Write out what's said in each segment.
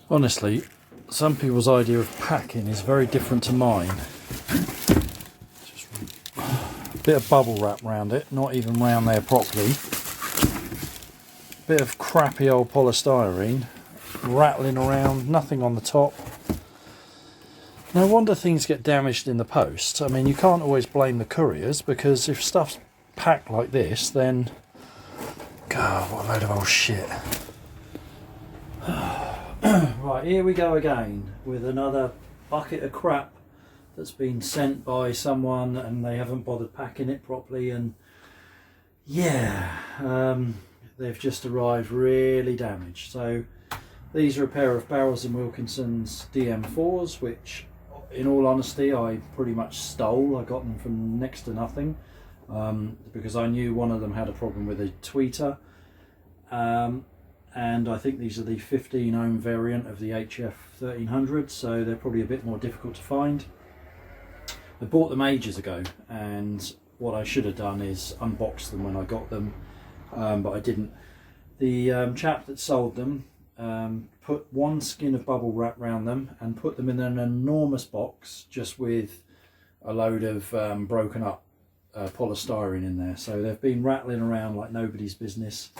Honestly, some people's idea of packing is very different to mine. Just a bit of bubble wrap around it, not even round there properly. Bit of crappy old polystyrene, rattling around, nothing on the top. No wonder things get damaged in the post. I mean, you can't always blame the couriers, because if stuff's packed like this, then... God, what a load of old shit. Right, here we go again with another bucket of crap that's been sent by someone and they haven't bothered packing it properly, and yeah, they've just arrived really damaged. So these are a pair of Barrels and Wilkinson's DM4s, which in all honesty I pretty much stole. I got them from next to nothing, because I knew one of them had a problem with a tweeter, and I think these are the 15 ohm variant of the HF 1300, so they're probably a bit more difficult to find. I bought them ages ago, and what I should have done is unbox them when I got them, but I didn't. The chap that sold them put one skin of bubble wrap around them and put them in an enormous box just with a load of broken up polystyrene in there, so they've been rattling around like nobody's business.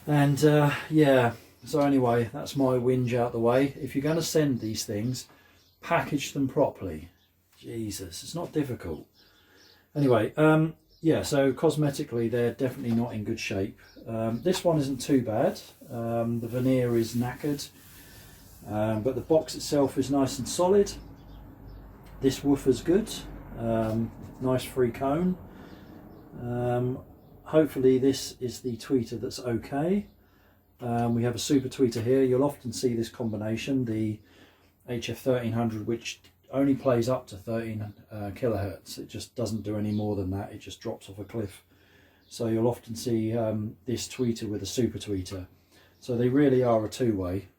And yeah, so anyway, that's my whinge out the way. If you're going to send these things, package them properly. Jesus, it's not difficult. Anyway, yeah, so cosmetically they're definitely not in good shape. This one isn't too bad. The veneer is knackered, but the box itself is nice and solid. This woofer's good. Nice free cone. Hopefully this is the tweeter that's okay. We have a super tweeter here. You'll often see this combination, the HF 1300, which only plays up to 13 kilohertz. It just doesn't do any more than that. It just drops off a cliff. So you'll often see this tweeter with a super tweeter. So they really are a two-way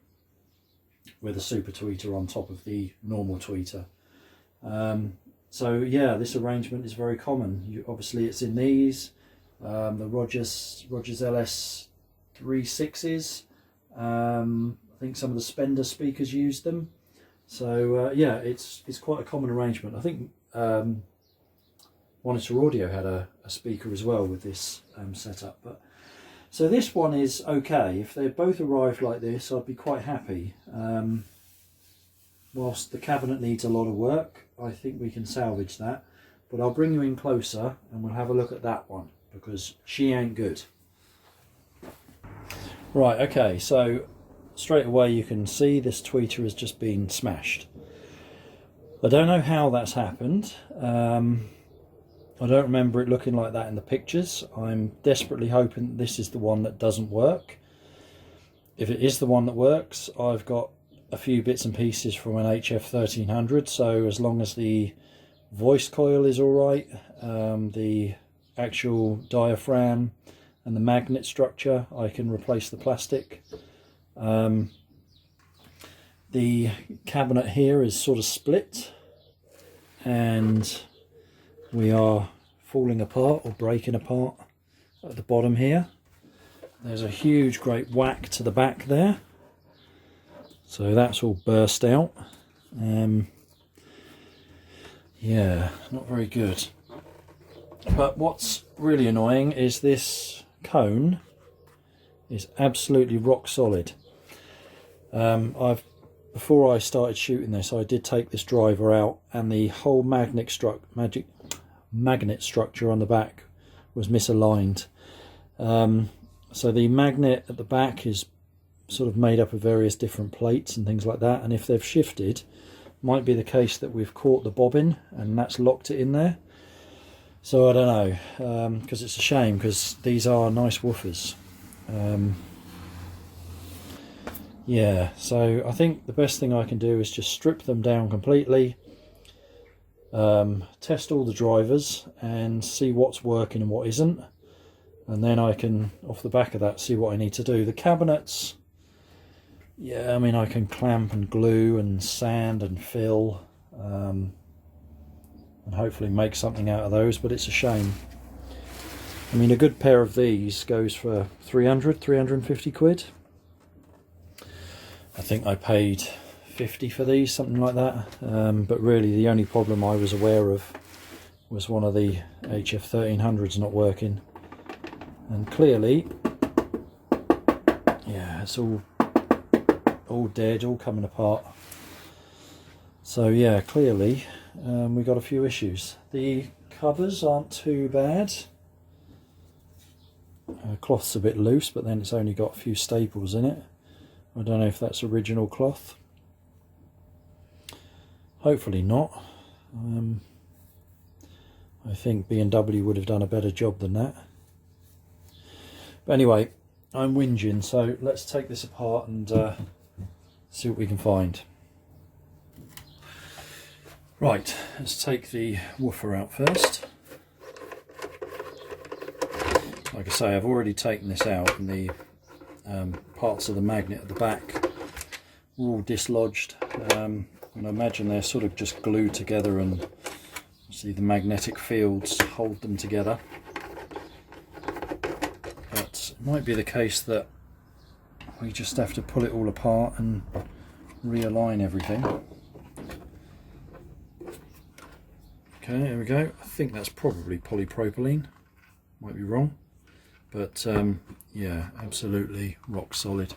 with a super tweeter on top of the normal tweeter. So yeah, this arrangement is very common. Obviously it's in these. The Rogers LS 36s. I think some of the Spender speakers use them. So yeah, it's quite a common arrangement. I think Monitor Audio had a speaker as well with this setup. But so this one is okay. If they both arrived like this, I'd be quite happy. Whilst the cabinet needs a lot of work, I think we can salvage that. But I'll bring you in closer and we'll have a look at that one, because she ain't good. Right, okay, so straight away you can see this tweeter has just been smashed. I don't know how that's happened. I don't remember it looking like that in the pictures. I'm desperately hoping this is the one that doesn't work. If it is the one that works, I've got a few bits and pieces from an HF 1300, so as long as the voice coil is alright, the actual diaphragm and the magnet structure, I can replace the plastic. The cabinet here is sort of split and we are falling apart or breaking apart at the bottom here. There's a huge great whack to the back there, so that's all burst out. Yeah, not very good. But what's really annoying is this cone is absolutely rock solid. Before I started shooting this, I did take this driver out, and the whole magnet structure on the back was misaligned. So the magnet at the back is sort of made up of various different plates and things like that, and if they've shifted, might be the case that we've caught the bobbin and that's locked it in there. So I don't know, because it's a shame, because these are nice woofers. Yeah, so I think the best thing I can do is just strip them down completely, test all the drivers and see what's working and what isn't, and then I can, off the back of that, see what I need to do. The cabinets, yeah, I mean, I can clamp and glue and sand and fill, and hopefully make something out of those, but it's a shame. I mean, a good pair of these goes for 350 quid. I think I paid 50 for these, something like that, but really the only problem I was aware of was one of the HF 1300s not working, and clearly, yeah, it's all dead, all coming apart. So yeah, clearly we got a few issues. The covers aren't too bad. Cloth's a bit loose, but then it's only got a few staples in it. I don't know if that's original cloth. Hopefully not. I think B&W would have done a better job than that. But anyway, I'm whinging, so let's take this apart and see what we can find. Right, let's take the woofer out first. Like I say, I've already taken this out, and the parts of the magnet at the back were all dislodged. And I imagine they're sort of just glued together, and see the magnetic fields hold them together. But it might be the case that we just have to pull it all apart and realign everything. Okay, there we go. I think that's probably polypropylene. Might be wrong. But yeah, absolutely rock solid.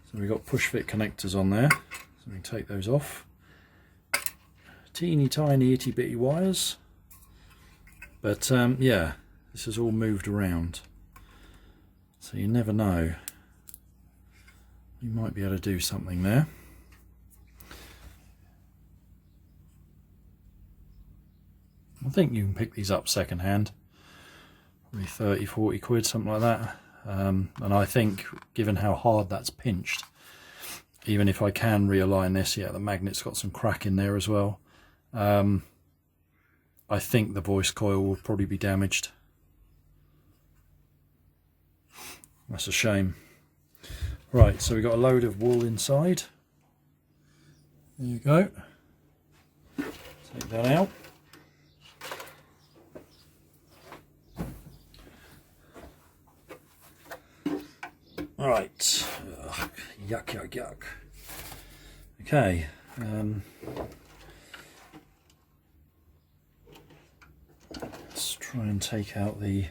So we've got push fit connectors on there, so we can take those off. Teeny tiny itty bitty wires, but yeah, this is all moved around, so you never know, you might be able to do something there. I think you can pick these up second hand, probably 30-40 quid, something like that. And I think, given how hard that's pinched, even if I can realign this, yeah, the magnet's got some crack in there as well. I think the voice coil will probably be damaged. That's a shame. Right, so we've got a load of wool inside. There you go. Take that out. Right, yuck, yuck, yuck. Okay, let's try and take out the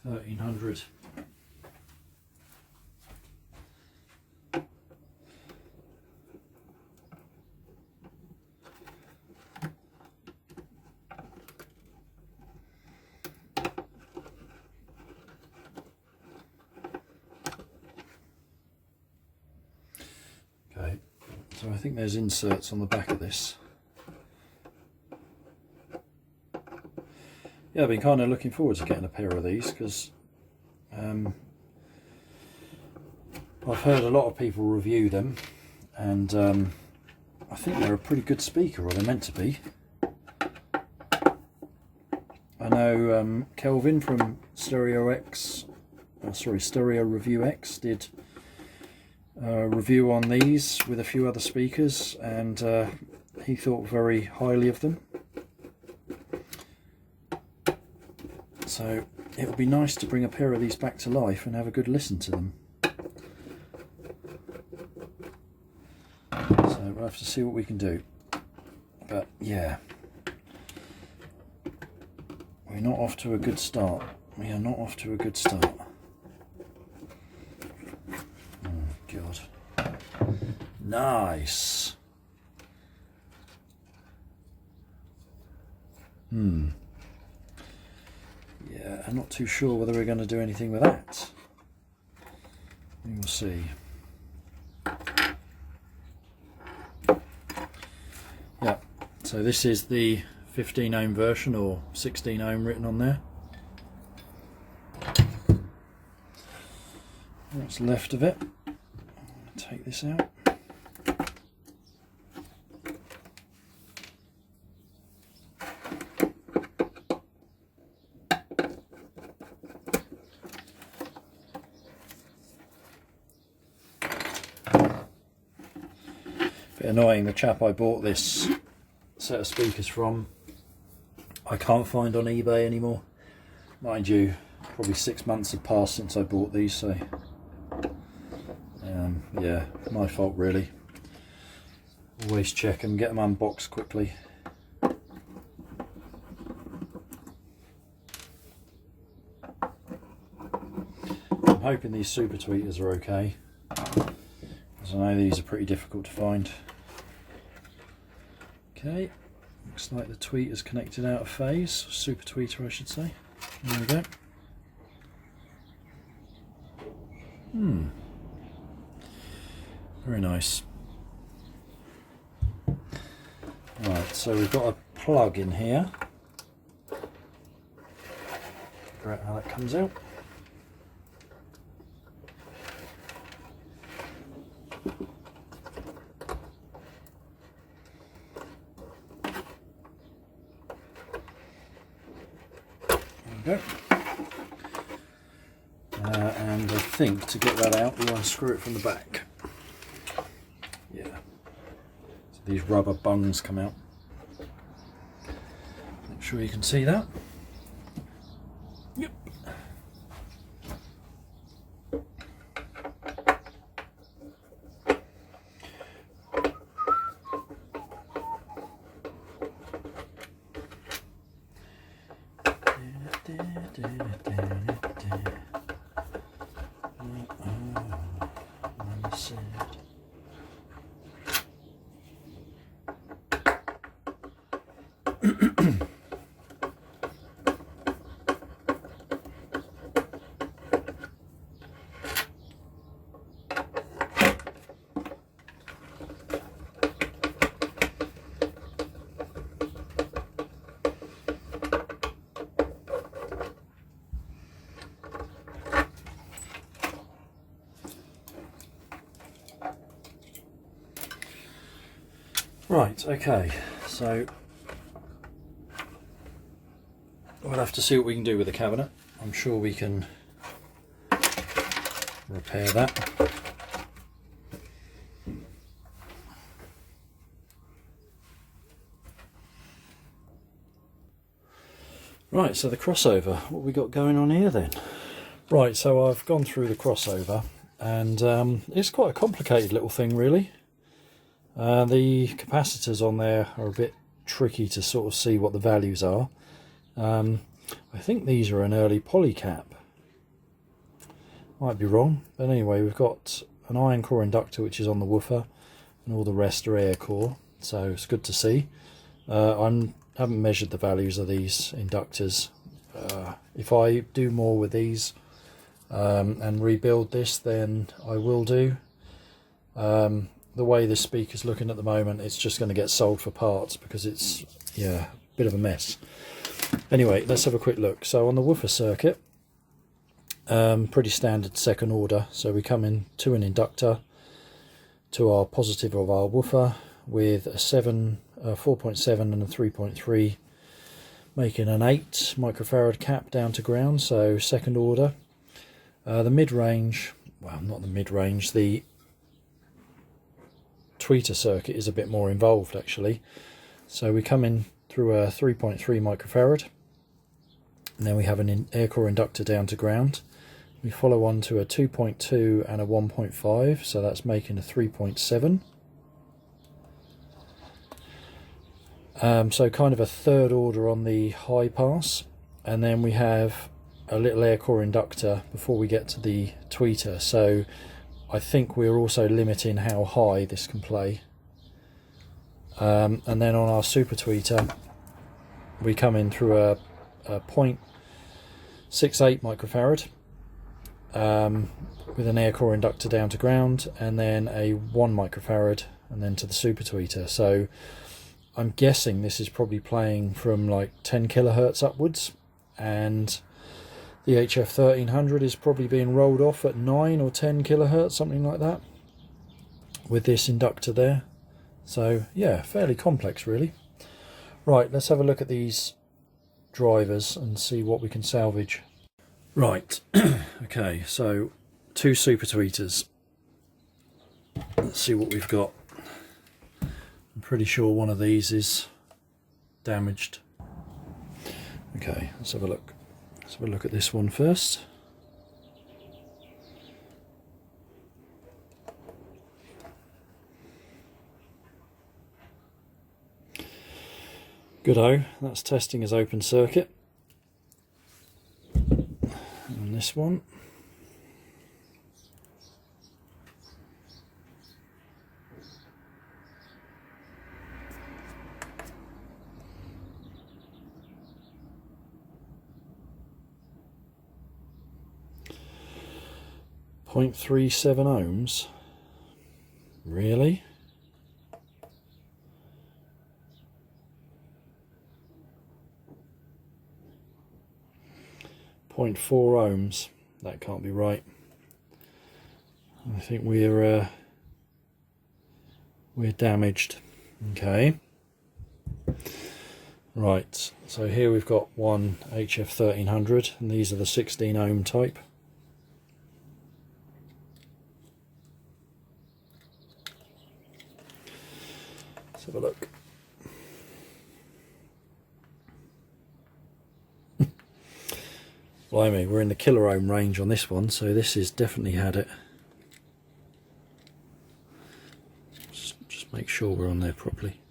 1300. So I think there's inserts on the back of this. Yeah, I've been kind of looking forward to getting a pair of these, because I've heard a lot of people review them, and I think they're a pretty good speaker, or they're meant to be. I know Kelvin from Stereo Review X did review on these with a few other speakers, and he thought very highly of them. So it would be nice to bring a pair of these back to life and have a good listen to them. So we'll have to see what we can do. But yeah, we're not off to a good start. We are not off to a good start. God. Nice. Yeah, I'm not too sure whether we're going to do anything with that. We will see. Yeah, so this is the 15 ohm version, or 16 ohm written on there. What's left of it. Take this out. Bit annoying, the chap I bought this set of speakers from, I can't find on eBay anymore. Mind you, probably 6 months have passed since I bought these, so yeah, my fault really. Always check them, get them unboxed quickly. I'm hoping these super tweeters are okay, because I know these are pretty difficult to find. Okay, looks like the tweet is connected out of phase, super tweeter I should say. There we go. Very nice. Right, so we've got a plug in here. Figure out how that comes out. There we go. And I think to get that out, we'll unscrew it from the back. Yeah. So these rubber bungs come out. Make sure you can see that. Yep. Right, okay, so we'll have to see what we can do with the cabinet. I'm sure we can repair that. Right, so the crossover, what have we got going on here then? Right, so I've gone through the crossover, and it's quite a complicated little thing really. The capacitors on there are a bit tricky to sort of see what the values are. I think these are an early polycap. Might be wrong, but anyway, we've got an iron core inductor which is on the woofer, and all the rest are air core, so it's good to see. I haven't measured the values of these inductors. If I do more with these and rebuild this, then I will do. The way this speaker's looking at the moment, it's just going to get sold for parts because it's, yeah, a bit of a mess. Anyway, let's have a quick look. So on the woofer circuit, pretty standard second order. So we come in to an inductor, to our positive of our woofer, with a 4.7 and a 3.3, making an 8 microfarad cap down to ground, so second order. The mid-range, well, not the mid-range, the tweeter circuit is a bit more involved actually. So we come in through a 3.3 microfarad, and then we have an air core inductor down to ground. We follow on to a 2.2 and a 1.5, so that's making a 3.7. So kind of a third order on the high pass, and then we have a little air core inductor before we get to the tweeter. So I think we're also limiting how high this can play. And then on our super tweeter, we come in through a 0.68 microfarad with an air core inductor down to ground, and then a 1 microfarad, and then to the super tweeter. So I'm guessing this is probably playing from like 10 kilohertz upwards, and the HF1300 is probably being rolled off at 9 or 10 kilohertz, something like that, with this inductor there. So yeah, fairly complex really. Right, let's have a look at these drivers and see what we can salvage. Right, okay, so 2 super tweeters. Let's see what we've got. I'm pretty sure one of these is damaged. Okay, let's have a look. Let's have a look at this one first. Good-o, that's testing as open circuit. And this one. .37 ohms. Really? .4 ohms. That can't be right. I think we're damaged. Okay. Right. So here we've got one HF 1300, and these are the 16 ohm type. Let's have a look. Blimey, we're in the kilo ohm range on this one, so this has definitely had it. Just make sure we're on there properly.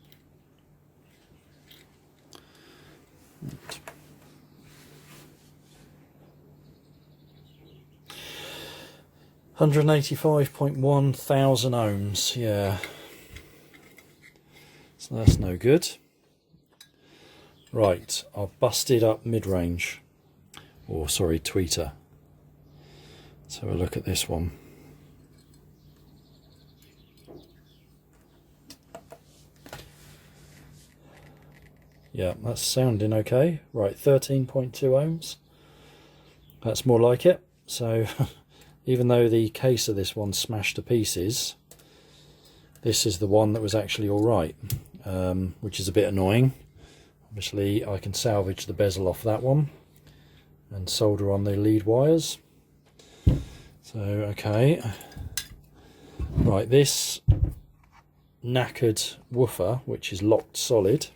Right. 185.1 thousand ohms, yeah. So that's no good. Right, I've busted up mid-range. Or sorry, tweeter. Let's have a look at this one. Yeah, that's sounding okay. Right, 13.2 ohms. That's more like it. So even though the case of this one smashed to pieces, this is the one that was actually all right, which is a bit annoying. Obviously I can salvage the bezel off that one and solder on the lead wires. So okay, right, this knackered woofer, which is locked solid,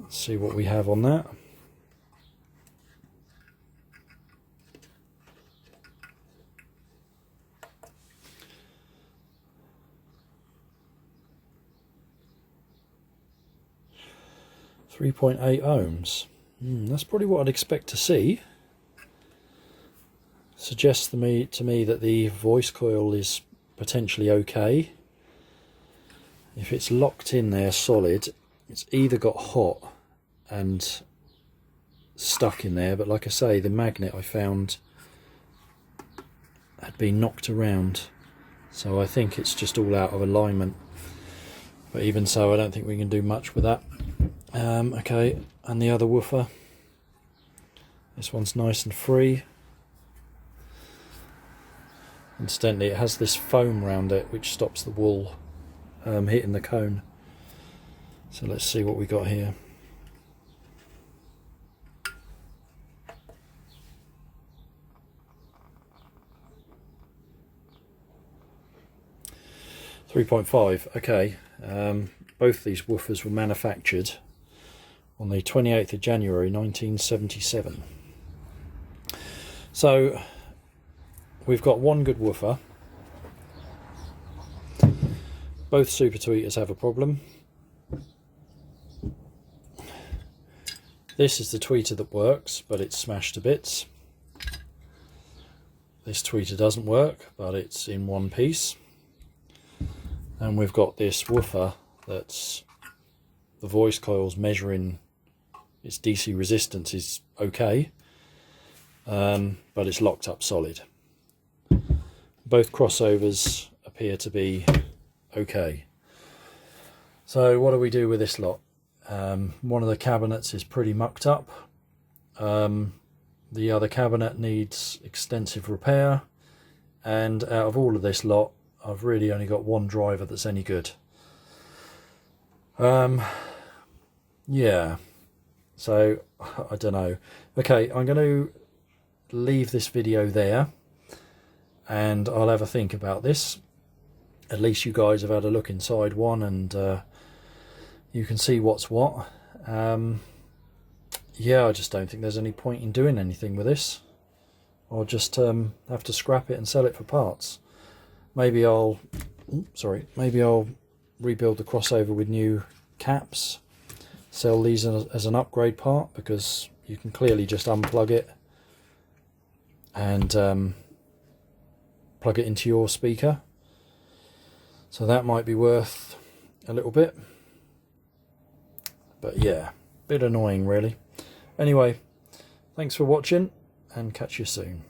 let's see what we have on that. .8 ohms. That's probably what I'd expect to see. Suggests to me that the voice coil is potentially okay. If it's locked in there solid, it's either got hot and stuck in there, but like I say, the magnet I found had been knocked around, so I think it's just all out of alignment. But even so, I don't think we can do much with that. Okay, and the other woofer, this one's nice and free. Incidentally, it has this foam around it which stops the wool hitting the cone. So let's see what we got here. .5. Okay, both these woofers were manufactured on the 28th of January 1977. So we've got one good woofer. Both super tweeters have a problem. This is the tweeter that works, but it's smashed to bits. This tweeter doesn't work, but it's in one piece. And we've got this woofer that's the voice coil's measuring its DC resistance is okay, but it's locked up solid. Both crossovers appear to be okay. So what do we do with this lot? One of the cabinets is pretty mucked up. The other cabinet needs extensive repair, and out of all of this lot, I've really only got one driver that's any good. Yeah, so I don't know. Okay, I'm going to leave this video there, and I'll have a think about this. At least you guys have had a look inside one, and you can see what's what. yeah, I just don't think there's any point in doing anything with this. I'll just have to scrap it and sell it for parts. Maybe I'll rebuild the crossover with new caps, sell these as an upgrade part, because you can clearly just unplug it and plug it into your speaker. So that might be worth a little bit. But yeah, bit annoying really. Anyway, thanks for watching and catch you soon.